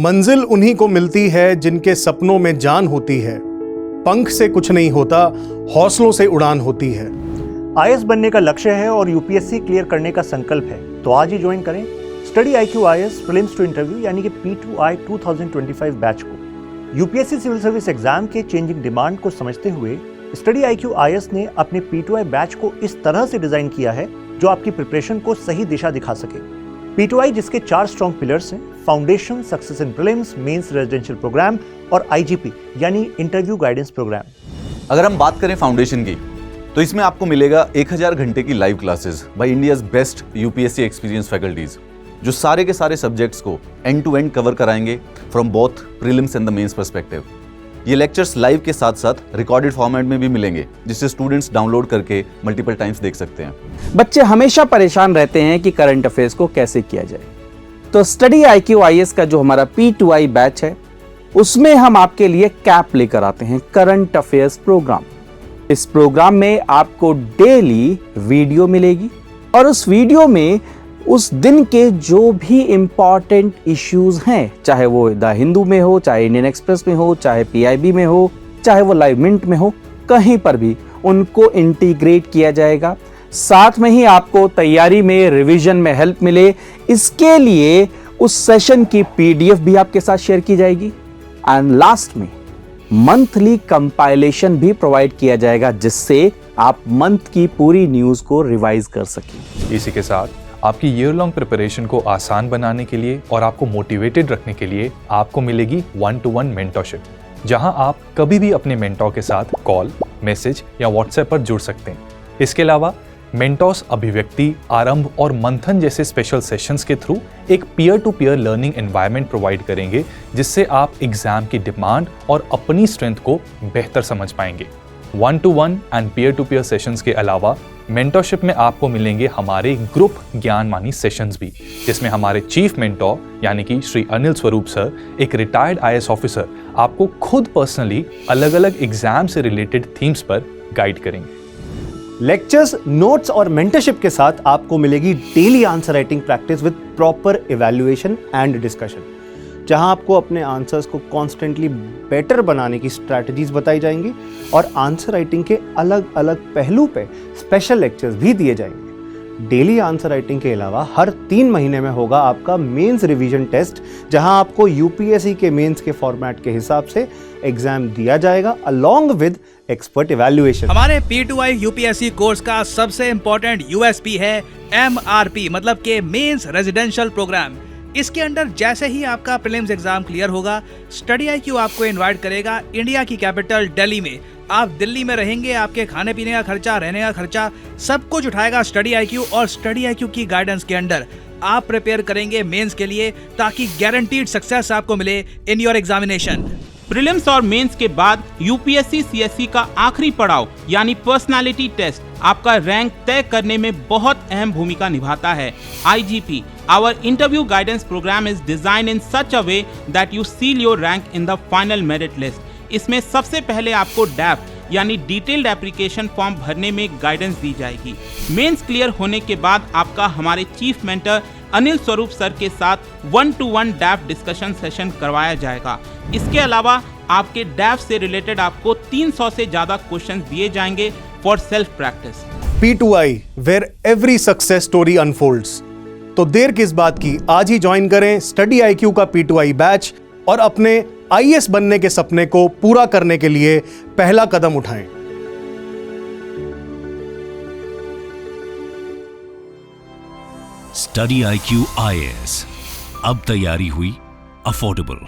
मंजिल उन्हीं को मिलती है जिनके सपनों में जान होती है। पंख से कुछ नहीं होता, हौसलों से उड़ान होती है। आईएएस बनने का लक्ष्य है और यूपीएससी क्लियर करने का संकल्प है, तो आज ही ज्वाइन करें study IQ IAS prelims to interview यानी कि P2I 2025 बैच को। यूपीएससी सिविल सर्विस एग्जाम के चेंजिंग डिमांड को समझते हुए स्टडी आईक्यू आईएएस ने अपने P2I बैच को इस तरह से डिजाइन किया है जो आपकी प्रिपरेशन को सही दिशा दिखा सके। P2I जिसके 4 स्ट्रॉन्ग पिलर्स हैं, foundation, success in prelims, mains residential programme और आईजीपी यानी इंटरव्यू गाइडेंस प्रोग्राम। अगर हम बात करें फाउंडेशन की, तो इसमें आपको मिलेगा 1000 घंटे की live classes by India's best UPSC experience faculties, जो सारे के सारे सब्जेक्ट्स को एंड टू एंड कवर कराएंगे from both prelims and the mains perspective. ये लेक्चर्स लाइव के साथ साथ रिकॉर्डेड फॉर्मेट में भी मिलेंगे, जिसे स्टूडेंट्स डाउनलोड करके मल्टीपल टाइम्स देख सकते हैं। बच्चे हमेशा परेशान रहते हैं कि करंट अफेयर्स को कैसे किया जाए, तो स्टडी आईक्यू आईएएस का जो हमारा P2I बैच है, उसमें हम आपके लिए कैप लेकर आते हैं, करंट अफेयर्स प्रोग्राम। इस प्रोग्राम में आपको डेली वीडियो मिलेगी और उस वीडियो में उस दिन के जो भी इंपॉर्टेंट इश्यूज हैं, चाहे वो द हिंदू में हो, चाहे इंडियन एक्सप्रेस में हो, चाहे PIB में हो, चाहे वो लाइव मिंट में हो, कहीं पर भी उनको इंटीग्रेट किया जाएगा। साथ में ही आपको तैयारी में, रिवीजन में हेल्प मिले, इसके लिए उस सेशन की PDF भी आपके साथ शेयर की जाएगी। एंड लास्ट में मंथली कंपाइलेशन भी प्रोवाइड किया जाएगा, जिससे आप मंथ की पूरी न्यूज को रिवाइज कर सकें। इसी के साथ आपकी ईयर लॉन्ग प्रिपरेशन को आसान बनाने के लिए और आपको मोटिवेटेड रखने के लिए आपको मिलेगी 1-to-1 मेंटरशिप, जहां आप कभी भी अपने मेंटोर के साथ कॉल, मैसेज या व्हाट्सएप पर जुड़ सकते हैं। इसके अलावा मेंटोर्स अभिव्यक्ति, आरंभ और मंथन जैसे स्पेशल सेशंस के थ्रू एक peer to peer learning environment provide करेंगे, जिससे आप एग्जाम की डिमांड और अपनी स्ट्रेंथ को बेहतर समझ पाएंगे। 1-to-1 and peer to peer sessions के अलावा मेंटरशिप में आपको मिलेंगे हमारे ग्रुप ज्ञानमानी सेशंस भी, जिसमें हमारे चीफ मेंटोर यानी कि श्री अनिल स्वरूप सर, एक रिटायर्ड IAS ऑफिसर, आपको खुद पर्सनली अलग अलग एग्जाम से रिलेटेड थीम्स पर गाइड करेंगे। लेक्चर्स, नोट्स और मेंटरशिप के साथ आपको मिलेगी daily answer writing practice with proper evaluation and discussion, जहां आपको अपने आंसर्स को कॉन्स्टेंटली बेटर बनाने की स्ट्रैटेजीज बताई जाएंगी और आंसर राइटिंग के अलग अलग पहलू पे स्पेशल लेक्चर्स भी दिए जाएंगे। डेली आंसर राइटिंग के अलावा हर 3 महीने में होगा आपका मेंस रिवीजन टेस्ट, जहां आपको यूपीएससी के मेंस के फॉर्मेट के हिसाब से एग्जाम दिया जाएगा अलोंग विद एक्सपर्ट इवैल्यूएशन। हमारे P2I यूपीएससी कोर्स का सबसे इंपॉर्टेंट USP है MRP, मतलब के मेंस रेजिडेंशियल प्रोग्राम। इसके अंडर जैसे ही आपका प्रीलिम्स एग्जाम क्लियर होगा, स्टडी आईक्यू आपको इनवाइट करेगा इंडिया की कैपिटल दिल्ली में। आप दिल्ली में रहेंगे, आपके खाने पीने का खर्चा, रहने का खर्चा सब कुछ उठाएगा स्टडी आईक्यू, और स्टडी आईक्यू की गाइडेंस के अंडर आप प्रिपेयर करेंगे मेंस के लिए, ताकि गारंटीड सक्सेस आपको मिले इन योर एग्जामिनेशन। प्रीलिम्स और मेंस के बाद यूपीएससी CSE का आखिरी पड़ाव यानी पर्सनालिटी टेस्ट आपका रैंक तय करने में बहुत अहम भूमिका निभाता है। IGP, our interview guidance program is designed in such a way that you seal your rank in the final merit list. इसमें सबसे पहले आपको DAP यानी डिटेल्ड एप्लीकेशन फॉर्म भरने में गाइडेंस दी जाएगी। मेंस क्लियर होने के बाद आपका हमारे chief mentor Anil Swarup sir के साथ 1-to-1 DAP डिस्कशन सेशन करवाया जाएगा। इसके अलावा आपके DAP से रिलेटेड आपको 300 से ज्यादा क्वेश्चंस दिए जाएंगे for self practice. P2I, where every success story unfolds। तो देर किस बात की, आज ही ज्वाइन करें स्टडी आईक्यू का P2I बैच और अपने IAS बनने के सपने को पूरा करने के लिए पहला कदम उठाएं। स्टडी आईक्यू IAS, अब तैयारी हुई अफोर्डेबल।